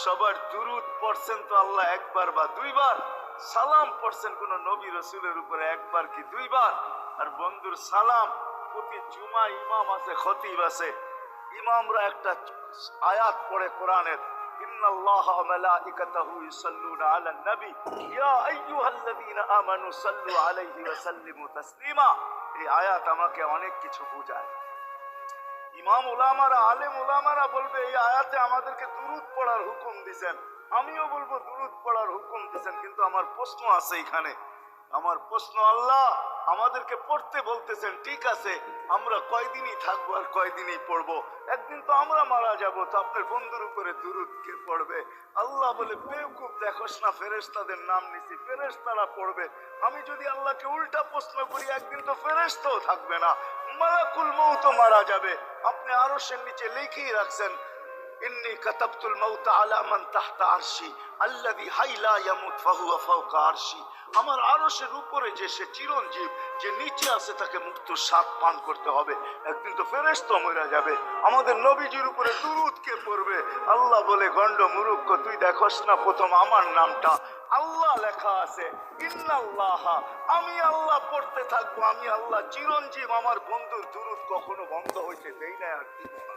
সবার দুরুদ পড়ছেন তো আল্লাহ একবার বা দুইবার, সালাম পড়ছেন কোন নবী রসুলের উপরে একবার কি দুইবার। আর বন্ধুর সালাম প্রতি জুমা ইমাম আছে, খতিব আছে, ইমামরা একটা আয়াত পড়ে কোরআনের, ইন্নাল্লাহা ওয়া মালাইকাতাহু ইউসাল্লুনা আলান নবী ইয়া আইয়ুহাল্লাযীনা আমানু সাল্লু আলাইহি ওয়া সাল্লিমু তাসলিমা। এই আয়াত আমাকে অনেক কিছু বোঝায়। ইমাম উলামারা, আলেম উলামারা বলবে এই আয়াতে আমাদেরকে দুরূদ পড়ার হুকুম দিবেন, আমিও বলবো দুরূদ পড়ার হুকুম দিবেন। কিন্তু আমার প্রশ্ন আছে এখানে, আমার প্রশ্ন, আল্লাহ আমাদেরকে পড়তে বলতেছেন, ঠিক আছে, আমরা কয়দিনই থাকবো আর কয়দিনই পড়বো, একদিন তো আমরা মারা যাব, তো আপনার বন্ধুর উপরে দুরূদ কে পড়বে? আল্লাহ বলে, বেওকুফ, দেখোস না ফেরেশতাদের নাম নিছি, ফেরেশতারা পড়বে। আমি যদি আল্লাহকে উল্টা প্রশ্ন করি, একদিন তো ফেরেশতাও থাকবে না, মালাকুল মউত মারা যাবে। আপনি আরশের নিচে লিখেই রাখছেন, ইন্নী কাতাবতুল মাউত আলা মান তাহতা আরশি আল্লাযী হাইলা ইয়ামুত ফাহুয়া ফাওকা আরশি। আমার আরশের উপরে যে সে চিরঞ্জীব, যে নিচে আছে তাকে মৃত্যুর স্বাদ পান করতে হবে, একদিন তো ফেরেশতা মরে যাবে, আমাদের নবীজির উপরে দুরূদ কে পড়বে? আল্লাহ বলে, গন্ড মুরুক্ষ, তুই দেখোস না প্রথম আমার নামটা আল্লাহ লেখা আছে, ইন্নাল্লাহা, আমি আল্লাহ পড়তে থাকবো, আমি আল্লাহ চিরঞ্জীব, আমার বন্ধুর দুরূদ কখনো বন্ধ হইতে দেই না আর দিব না।